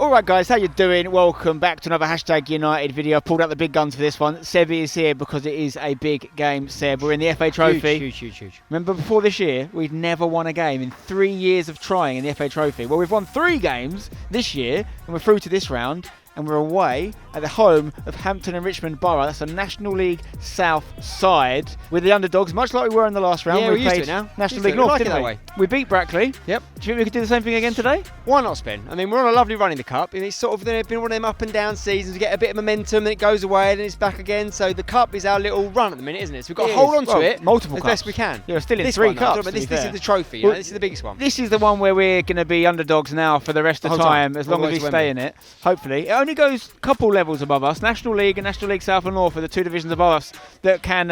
Alright guys, how you doing? Welcome back to another Hashtag United video. I've pulled out the big guns for this one. Sebi is here because it is a big game, Seb. We're in the FA Trophy. Huge. Remember before this year, we'd never won a game in 3 years of trying in the FA Trophy. Well, we've won 3 games this year and we're through to this round. And we're away at the home of Hampton and Richmond Borough. That's a National League South side. We're the underdogs, much like we were in the last round. Yeah, we we're used played to it now. National League North, didn't we? We beat Brackley. Yep. Do you think we could do the same thing again today? Why not, Spen? I mean, we're on a lovely run in the Cup. It's sort of been one of them up and down seasons. We get a bit of momentum, then it goes away, and it's back again. So the Cup is our little run at the minute, isn't it? So we've got to hold on to it multiple as cups. best we can. Yeah, we're still in this 3 one, cups. but this is the trophy. Well, this is the biggest one. This is the one where we're going to be underdogs now for the rest of the time, as long as we stay in it. Hopefully. It only goes a couple levels above us. National League and National League South and North are the 2 divisions above us that can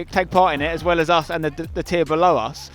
take part in it, as well as us and the tier below us.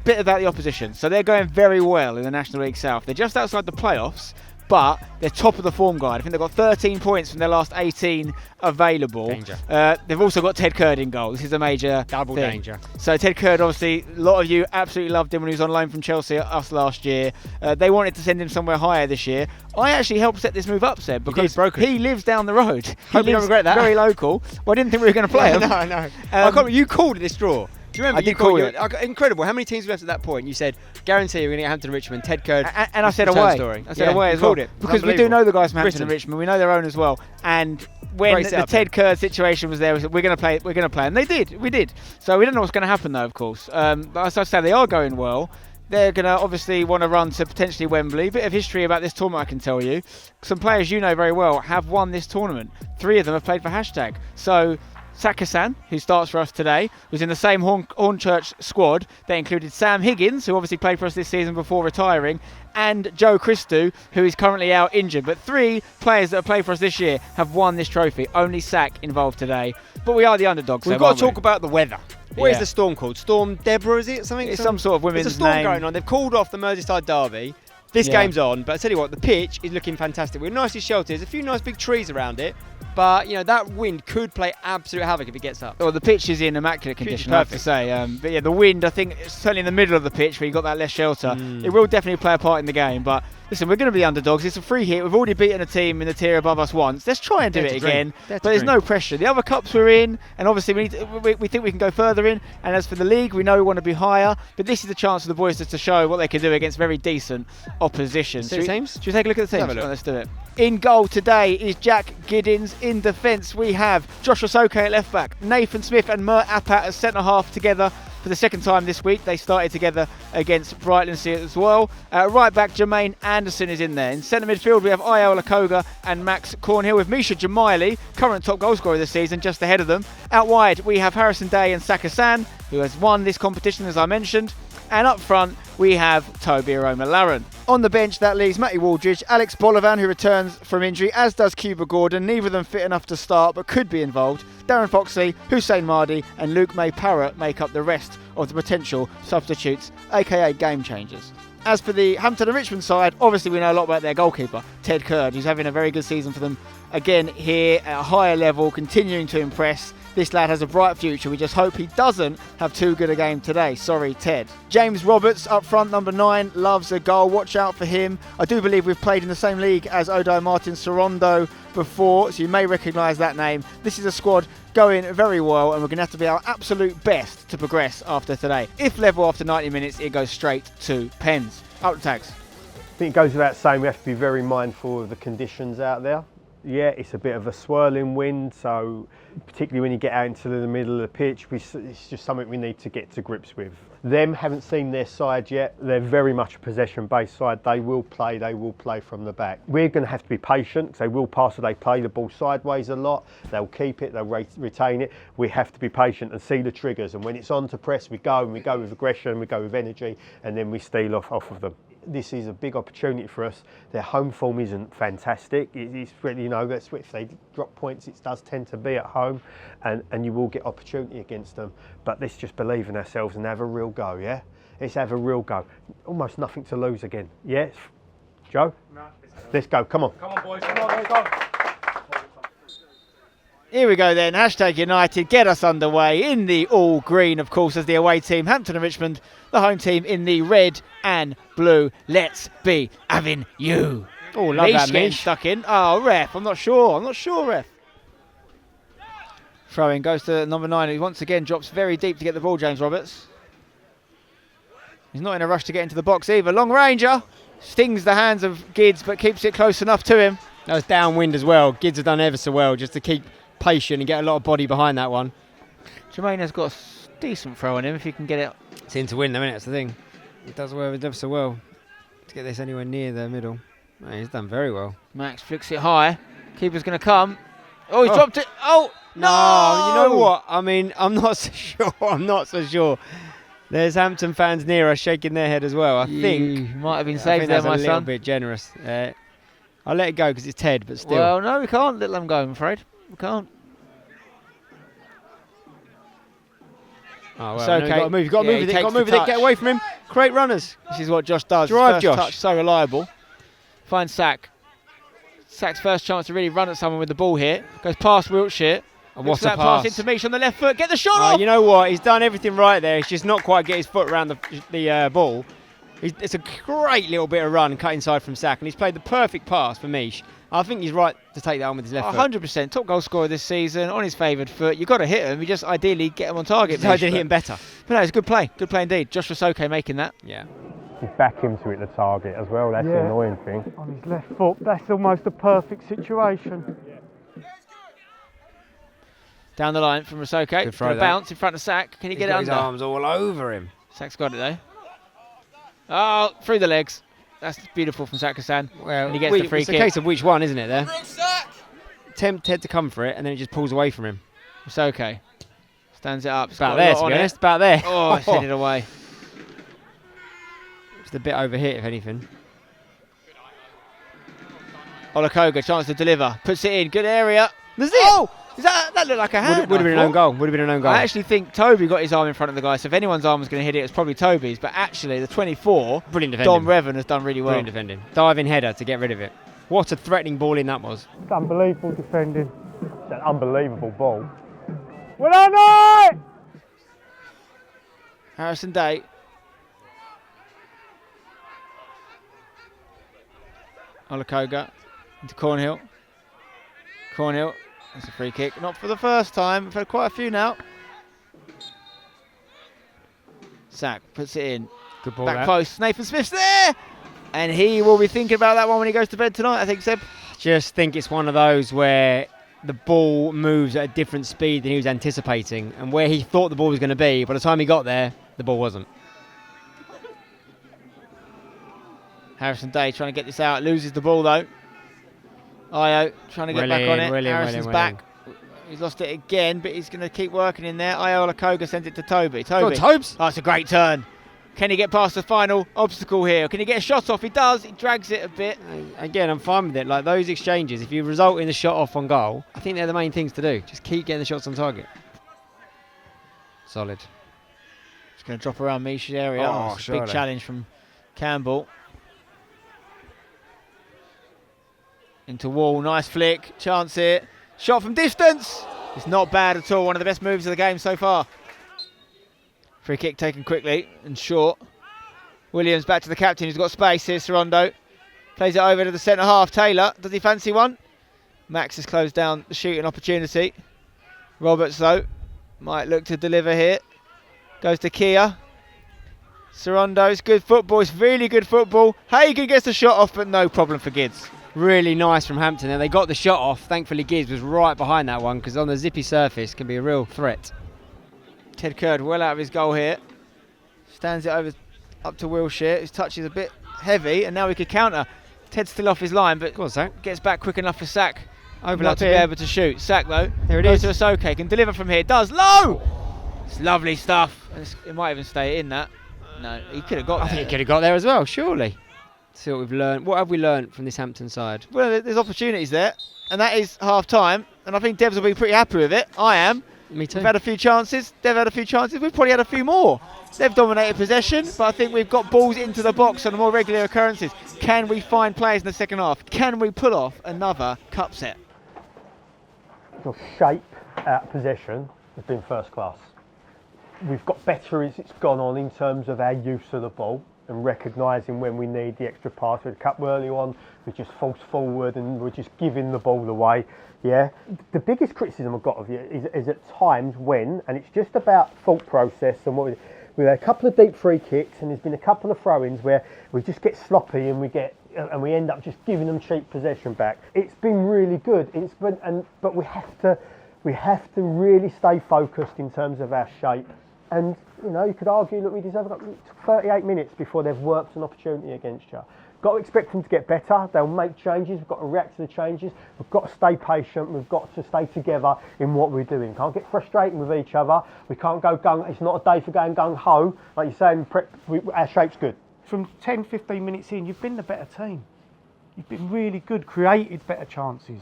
Bit about the opposition. So they're going very well in the National League South. They're just outside the playoffs, but they're top of the form guide. I think they've got 13 points from their last 18 available. Danger. They've also got Ted Curd in goal. This is a major double thing. Danger. So Ted Curd, obviously, a lot of you absolutely loved him when he was on loan from Chelsea at us last year. They wanted to send him somewhere higher this year. I actually helped set this move up, Seb, because he lives down the road. Hope you don't regret that. Very local. Well, I didn't think we were going to play him. No. You called it this draw. Do you remember? I did call it. Incredible. How many teams were left at that point? You said, guarantee you're going to get Hampton Richmond, Ted Curd. And I said away. I said away as well. It. Because we do know the guys from Hampton and Richmond. We know their own as well. And when the Ted Curd situation was there, we said, we're going to play. And they did. We did. So we don't know what's going to happen, though, of course. But as I said, they are going well. They're going to obviously want to run to potentially Wembley. Bit of history about this tournament, I can tell you. Some players you know very well have won this tournament. 3 of them have played for Hashtag. So Saka-san, who starts for us today, was in the same Hornchurch squad. They included Sam Higgins, who obviously played for us this season before retiring, and Joe Christou, who is currently out injured. But 3 players that have played for us this year have won this trophy. Only Sack involved today. But we are the underdogs. We've got to talk about the weather. What is the storm called? Storm Deborah, is it? It's some sort of women's name. There's a storm going on. They've called off the Merseyside derby. This game's on, but I tell you what, the pitch is looking fantastic. We're nicely sheltered. There's a few nice big trees around it, but that wind could play absolute havoc if it gets up. Well, the pitch is in immaculate condition, I have to say. But yeah, the wind, I think, certainly in the middle of the pitch where you've got that less shelter, it will definitely play a part in the game. But listen, we're going to be underdogs. It's a free hit. We've already beaten a team in the tier above us once. Let's try and do it again. But there's no pressure. The other cups we're in, and obviously we think we can go further in. And as for the league, we know we want to be higher. But this is the chance for the boys to show what they can do against very decent opposition. Should we take a look at the teams? Let's do it. In goal today is Jack Giddins. In defence, we have Joshua Soke at left back, Nathan Smith and Mert Apat as centre half together for the second time this week. They started together against Brightlingsea as well. Right back, Jermaine Anderson is in there. In centre midfield, we have Ayel Lakoga and Max Cornhill, with Misha Jamaili, current top goal scorer this season, just ahead of them. Out wide, we have Harrison Day and Saka-san, who has won this competition, as I mentioned. And up front, we have Toby Aroma-Laren. On the bench, that leaves Matty Waldridge, Alex Bolivan, who returns from injury, as does Cuba Gordon. Neither of them fit enough to start, but could be involved. Darren Foxley, Hussein Mahdi, and Luke May Parrott make up the rest of the potential substitutes, aka game changers. As for the Hampton and Richmond side, obviously we know a lot about their goalkeeper, Ted Curd, who's having a very good season for them again here at a higher level, continuing to impress. This lad has a bright future. We just hope he doesn't have too good a game today. Sorry, Ted. James Roberts up front, number 9, loves a goal. Watch out for him. I do believe we've played in the same league as Odai Martin Sorondo before, so you may recognise that name. This is a squad going very well, and we're going to have to be our absolute best to progress after today. If level after 90 minutes, it goes straight to pens. Up the tags. I think it goes without saying we have to be very mindful of the conditions out there. Yeah, it's a bit of a swirling wind, so particularly when you get out into the middle of the pitch, it's just something we need to get to grips with. Them haven't seen their side yet. They're very much a possession-based side. They will play from the back. We're going to have to be patient because they will pass or they play the ball sideways a lot. They'll keep it, they'll retain it. We have to be patient and see the triggers. And when it's on to press, we go with aggression, we go with energy, and then we steal off of them. This is a big opportunity for us. Their home form isn't fantastic. It's really, that's if they drop points, it does tend to be at home, and you will get opportunity against them. But let's just believe in ourselves and have a real go, yeah? Let's have a real go. Almost nothing to lose again, yeah? Joe? No, let's go, come on. Come on, boys, come on, let's go. Here we go then, Hashtag United, get us underway in the all green, of course, as the away team, Hampton and Richmond, the home team in the red and blue. Let's be having you. Oh, love that getting Mish. stuck in. Oh, ref. I'm not sure, ref. Throw-in goes to number 9, who once again drops very deep to get the ball, James Roberts. He's not in a rush to get into the box either. Long ranger. Stings the hands of Gids, but keeps it close enough to him. That was downwind as well. Gids have done ever so well just to keep patient and get a lot of body behind that one. Jermaine has got a decent throw on him if he can get it. It's in to win though, isn't it? That's the thing. He does ever so well to get this anywhere near the middle. Man, he's done very well. Max flicks it high. Keeper's going to come. Oh, he's dropped it. Oh, no! You know what? I mean, I'm not so sure. I'm not so sure. There's Hampton fans near us shaking their head as well. I think might have been saved there, my son. That's a little bit generous. I'll let it go because it's Ted, but still. Well, no, we can't let them go, I'm afraid. We can't. Oh, well, it's no, okay. you've got to move. You've got to move with it. You've got to move with it. Get away from him. Create runners. This is what Josh does. Drive, His first Josh. touch, so reliable. Finds Sack. Sack's first chance to really run at someone with the ball here. Goes past Wiltshire. And what's that pass into Mish on the left foot. Get the shot off! You know what? He's done everything right there. He's just not quite get his foot around the ball. It's a great little bit of run cut inside from Sack, and he's played the perfect pass for Mish. I think he's right to take that on with his left foot. 100%. Top goal scorer this season, on his favoured foot. You've got to hit him. You just ideally get him on target. I did hit him better. But no, it's a good play. Good play indeed. Josh Rasoke making that. Yeah. He's back him to hit the target as well. That's the annoying thing. On his left foot, that's almost a perfect situation. Down the line from Rasoke. Going to bounce in front of Sack. Can he get it under? His arms all over him. Sack's got it though. Oh, through the legs. That's beautiful from Sack Hassan. Well, and he gets the free it's kick. a case of which one, isn't it? There. Tempt Ted to come for it, and then it just pulls away from him. Rasoke stands it up. It's about there, to be honest. About there. Oh, it's headed away. Just a bit overhit, if anything. Olakoga, chance to deliver. Puts it in. Good area. That's it. Oh! That looked like a hand. Would have been an own goal. Would have been an own goal. I actually think Toby got his arm in front of the guy, so if anyone's arm was going to hit it, it's probably Toby's. But actually, the 24, brilliant defending. Dom Revan has done really well. Brilliant defending. Diving header to get rid of it. What a threatening ball in that was. It's unbelievable defending. It's an unbelievable ball. Well done, mate! Harrison Day. Olakoga into Cornhill. Cornhill. That's a free kick. Not for the first time. We've had quite a few now. Sack puts it in. Good ball. Back post. Nathan Smith's there. And he will be thinking about that one when he goes to bed tonight, I think, Seb. Just think it's one of those where the ball moves at a different speed than he was anticipating. And where he thought the ball was going to be, by the time he got there, the ball wasn't. Harrison Day trying to get this out. Loses the ball, though. Io trying to get back on it. Harrison's back. He's lost it again, but he's going to keep working in there. Io Olakoga sends it to Toby. Toby. Tobes. Oh, it's a great turn. Can he get past the final obstacle here? Can he get a shot off? He does. He drags it a bit. Again, I'm fine with it. Like those exchanges, if you result in the shot off on goal, I think they're the main things to do. Just keep getting the shots on target. Solid. It's going to drop around Mish's area. Oh, it's a big challenge from Campbell. Into Wall, nice flick, chance here. Shot from distance. It's not bad at all. One of the best moves of the game so far. Free kick taken quickly and short. Williams back to the captain who's got space here, Sorondo. Plays it over to the centre half. Taylor, does he fancy one? Max has closed down the shooting opportunity. Roberts though, might look to deliver here. Goes to Kia. Sorondo's good football, it's really good football. Hagan gets the shot off, but no problem for Gids. Really nice from Hampton there. They got the shot off. Thankfully Gibbs was right behind that one because on the zippy surface can be a real threat. Ted Curd well out of his goal here. Stands it over up to Wilshire. His touch is a bit heavy and now we could counter. Ted's still off his line but go on, Sack. Gets back quick enough for Sack. Overlap not to be able to shoot. Sack though. There it goes is. to Asoke. Can deliver from here. Does. Low! It's lovely stuff. And it might even stay in that. No, he could have got there. I think he could have got there as well, surely. See what we've learned. What have we learned from this Hampton side? Well, there's opportunities there, and that is half time. And I think Devs will be pretty happy with it. I am. Me too. We've had a few chances. Dev had a few chances. We've probably had a few more. They've dominated possession, but I think we've got balls into the box on more regular occurrences. Can we find players in the second half? Can we pull off another cup set? Your shape out possession has been first class. We've got better as it's gone on in terms of our use of the ball. and recognising when we need the extra pass. We had a couple early on, we just forced forward and we're just giving the ball away. Yeah, the biggest criticism I've got of you is at times when, and it's just about thought process and what we've had a couple of deep free kicks and there's been a couple of throw-ins where we just get sloppy and we end up just giving them cheap possession back. It's been really good. But we have to really stay focused in terms of our shape. And you know, you could argue that we deserve 38 minutes before they've worked an opportunity against you. Got to expect them to get better. They'll make changes. We've got to react to the changes. We've got to stay patient. We've got to stay together in what we're doing. Can't get frustrated with each other. We can't go gung. It's not a day for going gung ho. Like you're saying, our shape's good. From 10, 15 minutes in, you've been the better team. You've been really good, created better chances.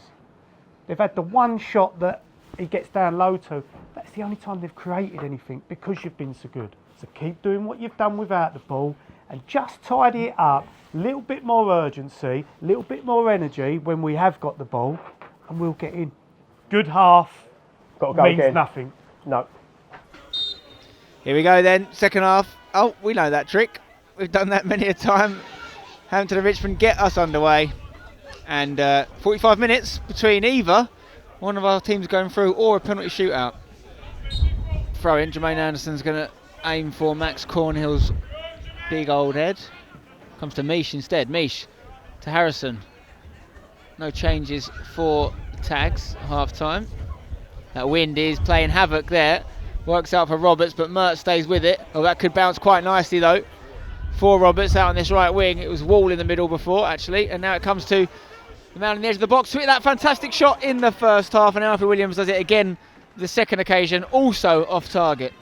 They've had the one shot that he gets down low to. That's the only time they've created anything because you've been so good. So keep doing what you've done without the ball and just tidy it up. A little bit more urgency, a little bit more energy when we have got the ball, and we'll get in. Good half Got to go means again. nothing. No. Here we go then, second half. Oh, we know that trick. We've done that many a time. Hampton and Richmond get us underway. And 45 minutes between either one of our teams going through or a penalty shootout. Throw in, Jermaine Anderson's going to aim for Max Cornhill's big old head. Comes to Mish instead. Mish to Harrison. No changes for tags, half time. That wind is playing havoc there. Works out for Roberts, but Mert stays with it. Oh, that could bounce quite nicely though. For Roberts out on this right wing. It was Wall in the middle before actually, and now it comes to the man on the edge of the box. Hit that fantastic shot in the first half, and Alfie Williams does it again the second occasion, also off target.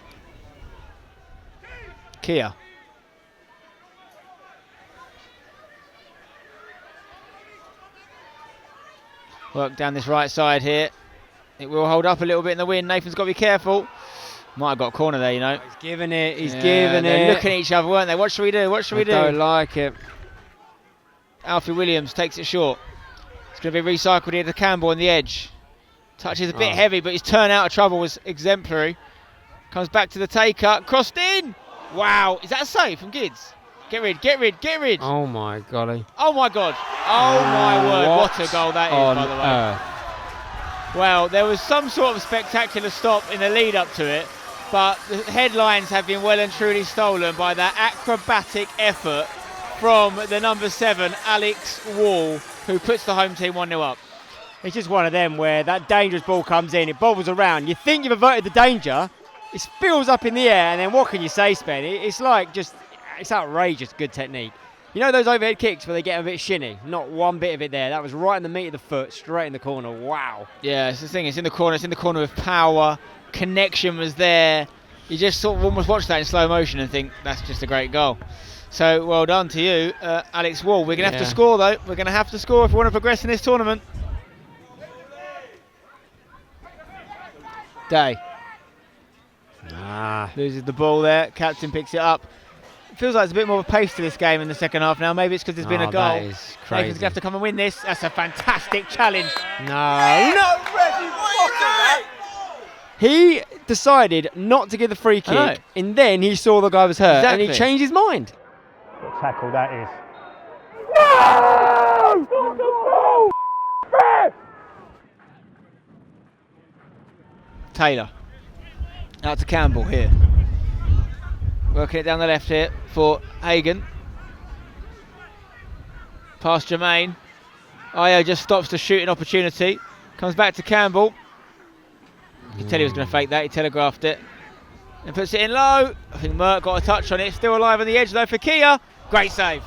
Kia. Work down this right side here. It will hold up a little bit in the wind. Nathan's got to be careful. Might have got a corner there, you know. He's giving it. He's giving they're it. looking at each other, weren't they? What should we do? What should we do? I don't like it. Alfie Williams takes it short. It's going to be recycled here to Campbell on the edge. Touch is a bit heavy, but his turn out of trouble was exemplary. Comes back to the taker. Crossed in. Wow. Is that a save from Gids? Get rid. Oh my golly. Oh my God. Oh my word. What a goal that is, by the way. Well, there was some sort of spectacular stop in the lead up to it, but the headlines have been well and truly stolen by that acrobatic effort from the number 7, Alex Wall, who puts the home team 1-0 up. It's just one of them where that dangerous ball comes in, it bobbles around. You think you've averted the danger, it spills up in the air, and then what can you say, Spen? It's like just, it's outrageous good technique. You know those overhead kicks where they get a bit shinny? Not one bit of it there. That was right in the meat of the foot, straight in the corner. Wow. Yeah, it's the thing. It's in the corner. It's in the corner with power. Connection was there. You just sort of almost watch that in slow motion and think that's just a great goal. So well done to you, Alex Wall. We're going to have to score though. We're going to have to score if we want to progress in this tournament. Day. Loses the ball there. Captain picks it up. It feels like there's a bit more of a pace to this game in the second half now. Maybe it's because there's been a goal. That is crazy. Nathan's going to have to come and win this. That's a fantastic challenge. No, he decided not to give the free kick, and then he saw the guy was hurt, and he changed his mind. What a tackle that is. Taylor. Out to Campbell here. Working it down the left here for Hagan. Past Jermaine. Io just stops to shoot an opportunity. Comes back to Campbell. You can tell he was going to fake that. He telegraphed it. And puts it in low. I think Mert got a touch on it. Still alive on the edge though for Kia. Great save.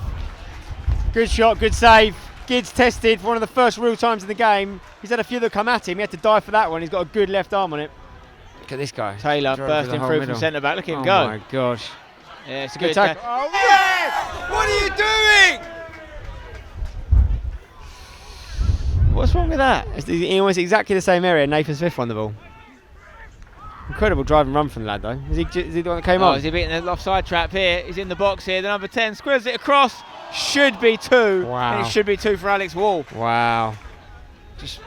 Good shot, good save. Gids tested for one of the first real times in the game. He's had a few that come at him. He had to dive for that one. He's got a good left arm on it. Look at this guy. Taylor bursting through from centre back. Look at him go. Oh my gosh. Yeah, it's a good tackle. Oh, yes! What are you doing? What's wrong with that? It's almost exactly the same area. Nathan Smith won the ball. Incredible drive and run from the lad though. Is he the one that came on? Is he beating the offside trap here? He's in the box here. The number 10 squares it across. Should be 2. Wow. And it should be 2 for Alex Wall. Wow. Just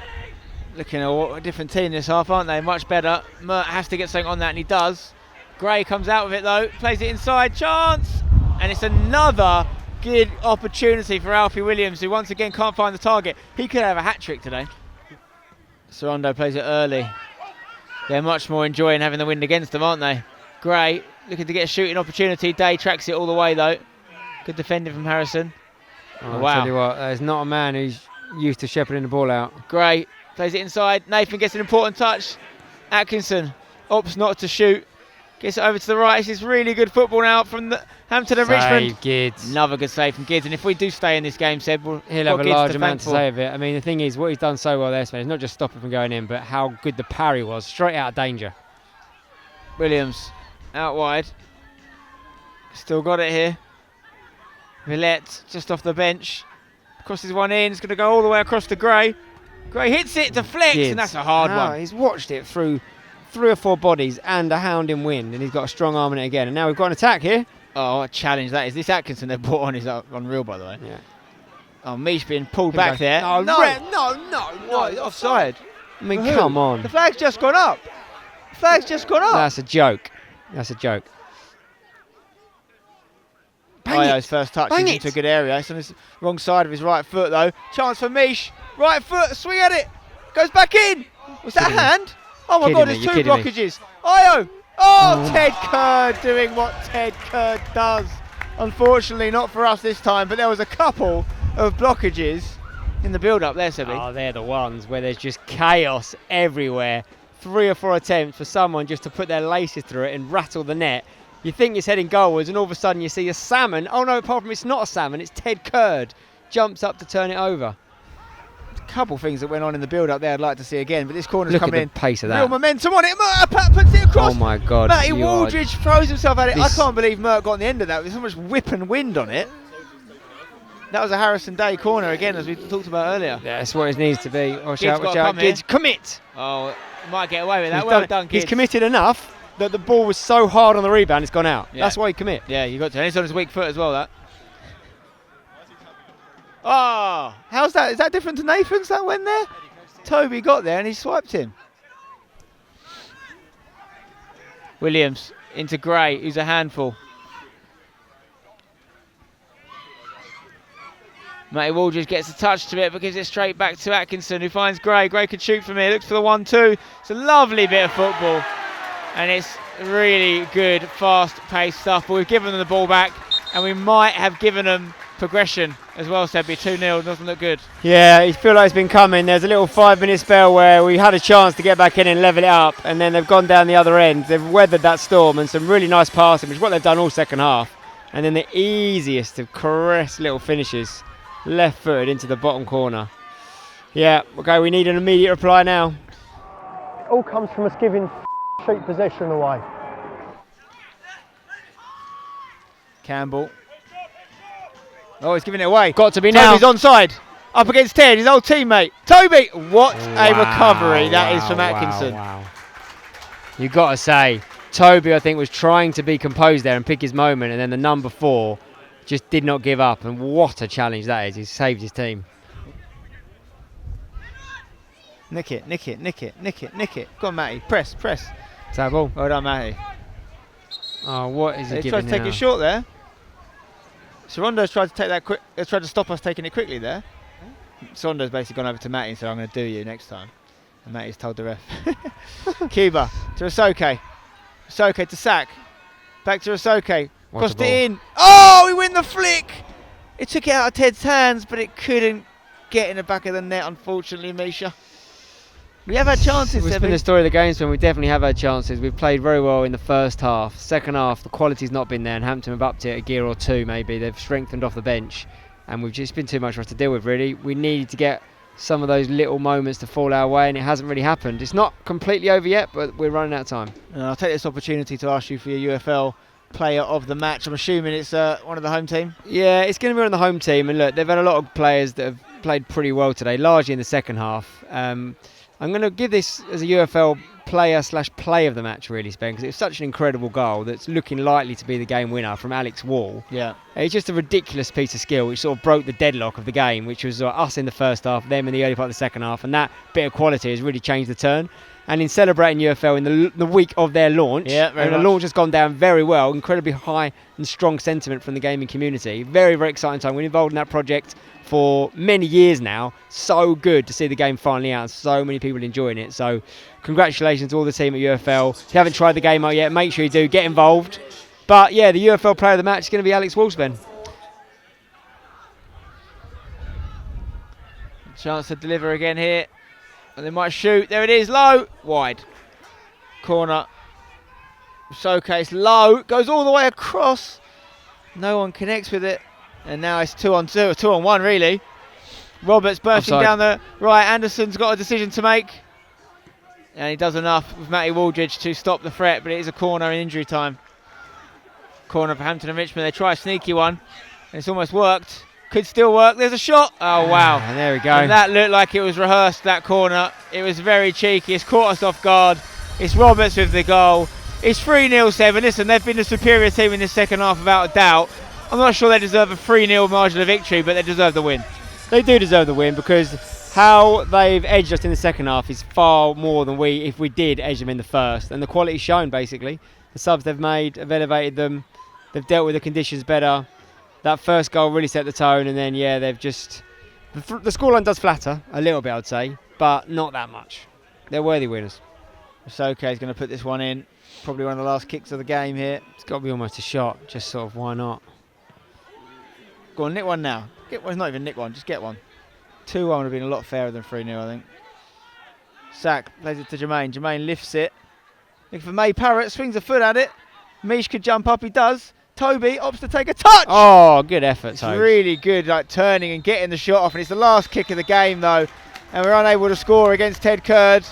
looking at a different team this half, aren't they? Much better. Mert has to get something on that, and he does. Gray comes out with it though. Plays it inside. Chance. And it's another good opportunity for Alfie Williams, who once again can't find the target. He could have a hat-trick today. Sorondo plays it early. They're much more enjoying having the wind against them, aren't they? Gray looking to get a shooting opportunity. Day tracks it all the way though. Good defending from Harrison. Oh, wow. I tell you what, there's not a man who's used to shepherding the ball out. Gray plays it inside. Nathan gets an important touch. Atkinson opts not to shoot. Gets it over to the right. This is really good football now from the Hampton and Richmond. Gids. Another good save from Gids. And if we do stay in this game, Seb, he'll have a large amount to say of it. I mean, the thing is, what he's done so well there, Sven, is not just stop it from going in, but how good the parry was, straight out of danger. Williams out wide. Still got it here. Millette just off the bench. Crosses one in. It's going to go all the way across to Gray. Gray hits it, deflects, and that's a hard one. He's watched it through 3 or 4 bodies and a hound in wind, and he's got a strong arm in it again. And now we've got an attack here. Oh, what a challenge that is. This Atkinson they've brought on is unreal, by the way. Yeah. Oh, Mish being pulled back there. No, no, offside. I mean, come on. The flag's just gone up. The flag's just gone up. That's a joke. That's a joke. Io's first touch is into a good area. It's on the wrong side of his right foot, though. Chance for Mish. Right foot, swing at it. Goes back in. Was that a hand? Oh my God, there's 2 blockages. Io. Oh, Ted Curd doing what Ted Curd does. Unfortunately, not for us this time, but there was a couple of blockages in the build-up there, Sebi. Oh, they're the ones where there's just chaos everywhere. 3 or 4 attempts for someone just to put their laces through it and rattle the net. You think it's heading goalwards, and all of a sudden you see a salmon. Oh no, apart from it's not a salmon, it's Ted Curd. Jumps up to turn it over. A couple things that went on in the build-up there I'd like to see again, but this corner's coming in. Look at the pace of that. Real momentum on it. Mert puts it across. Oh my God. Matty Waldridge throws himself at it. I can't believe Mert got on the end of that. There's so much whip and wind on it. That was a Harrison Day corner again, as we talked about earlier. Yeah, that's what it needs to be. Watch Gids out, Gids. Commit! Oh, might get away with that. Well done, Gids. He's committed enough that the ball was so hard on the rebound, it's gone out. Yeah. That's why he commit. Yeah, you got to. And it's on his weak foot as well, that. Oh, how's that? Is that different to Nathan's that went there? Toby got there and he swiped him. Williams into Gray, who's a handful. Matty Waldridge gets a touch to it but gives it straight back to Atkinson, who finds Gray. Gray could shoot from here, looks for the 1-2. It's a lovely bit of football. And it's really good, fast-paced stuff. But we've given them the ball back, and we might have given them progression as well, Sebby. 2-0, doesn't look good. Yeah, you feel like it's been coming. There's a little 5-minute spell where we had a chance to get back in and level it up, and then they've gone down the other end. They've weathered that storm, and some really nice passing, which is what they've done all second half. And then the easiest of caress little finishes, left-footed into the bottom corner. Yeah, okay, we need an immediate reply now. It all comes from us giving cheap possession away. Campbell. Oh, he's giving it away. Got to be now. Toby's onside. Up against Ted, his old teammate. Toby! What a recovery that is from Atkinson. Wow. You've got to say, Toby, I think, was trying to be composed there and pick his moment, and then the number 4 just did not give up. And what a challenge that is. He saved his team. Nick it, nick it, nick it, nick it, nick it. Go on, Matty. Press, press. Is that a ball? Well done, Matty. Oh, what is he giving tried to take it short there. Sorondo's tried to take that quick. Tried to stop us taking it quickly there. Sorondo's basically gone over to Matty and said, "I'm going to do you next time." And Matty's told the ref. Cuba to Asoke. Asoke to Sack. Back to Asoke. Crossed it in. Oh, we win the flick. It took it out of Ted's hands, but it couldn't get in the back of the net, unfortunately, Misha. We have had chances. It's been the story of the game, Sven. We definitely have had chances. We've played very well in the first half. Second half, the quality's not been there, and Hampton have upped it a gear or 2 maybe. They've strengthened off the bench, and we've just been too much for us to deal with, really. We needed to get some of those little moments to fall our way, and it hasn't really happened. It's not completely over yet, but we're running out of time. And I'll take this opportunity to ask you for your UFL player of the match. I'm assuming it's one of the home team? Yeah, it's going to be on the home team, and look, they've had a lot of players that have played pretty well today, largely in the second half. I'm going to give this as a UFL player/play of the match, really, Spen, because it was such an incredible goal that's looking likely to be the game winner from Alex Wall. Yeah. It's just a ridiculous piece of skill which sort of broke the deadlock of the game, which was us in the first half, them in the early part of the second half, and that bit of quality has really changed the turn. And in celebrating UFL in the week of their launch, and the launch has gone down very well, incredibly high and strong sentiment from the gaming community. Very, very exciting time. We're involved in that project for many years now. So good to see the game finally out and so many people enjoying it. So congratulations to all the team at UFL. If you haven't tried the game out yet, make sure you do. Get involved. But yeah, the UFL player of the match is going to be Alex Wolfsben. Chance to deliver again here. And they might shoot. There it is. Low. Wide. Corner. Showcase. Low. Goes all the way across. No one connects with it. And now it's 2-on-2. 2-on-1 really. Roberts bursting Offside. down the right. Anderson's got a decision to make. And he does enough with Matty Waldridge to stop the threat. But it is a corner in injury time. Corner for Hampton and Richmond. They try a sneaky one. And it's almost worked. Could still work. There's a shot. Oh, wow. And there we go. And that looked like it was rehearsed, that corner. It was very cheeky. It's caught us off guard. It's Roberts with the goal. It's 3-0-7. Listen, they've been the superior team in this second half without a doubt. I'm not sure they deserve a 3-0 margin of victory, but they deserve the win. They do deserve the win because how they've edged us in the second half is far more than if we did edge them in the first. And the quality's shown, basically. The subs they've made have elevated them. They've dealt with the conditions better. That first goal really set the tone, and then, yeah, they've just... The scoreline does flatter, a little bit, I'd say, but not that much. They're worthy winners. Soke is going to put this one in. Probably one of the last kicks of the game here. It's got to be almost a shot, just sort of, why not? Go on, nick one now. Get one, not even nick one, just get one. 2-1 would have been a lot fairer than 3-0, I think. Sack plays it to Jermaine. Jermaine lifts it. Looking for May Parrott, swings a foot at it. Mish could jump up, he does. Toby opts to take a touch. Oh, good effort, It's Toby. really good, like turning and getting the shot off, and it's the last kick of the game though, and we're unable to score against Ted Curd,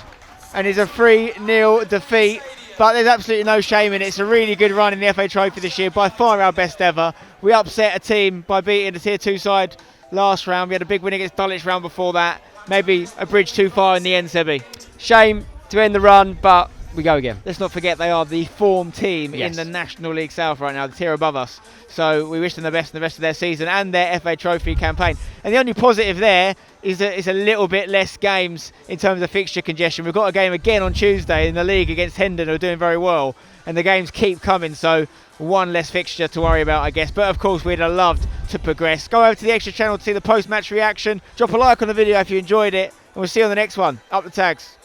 and it's a 3-0 defeat. But there's absolutely no shame in it. It's a really good run in the FA Trophy this year, by far our best ever. We upset a team by beating the Tier 2 side last round. We had a big win against Dulwich round before that. Maybe a bridge too far in the end, Sebi. Shame to end the run, but we go again. Let's not forget they are the form team in Yes. the National League South right now, the tier above us. So we wish them the best in the rest of their season and their FA Trophy campaign. And the only positive there is that it's a little bit less games in terms of fixture congestion. We've got a game again on Tuesday in the league against Hendon, who are doing very well. And the games keep coming, so one less fixture to worry about, I guess. But of course, we'd have loved to progress. Go over to the Extra channel to see the post-match reaction. Drop a like on the video if you enjoyed it. And we'll see you on the next one. Up the tags.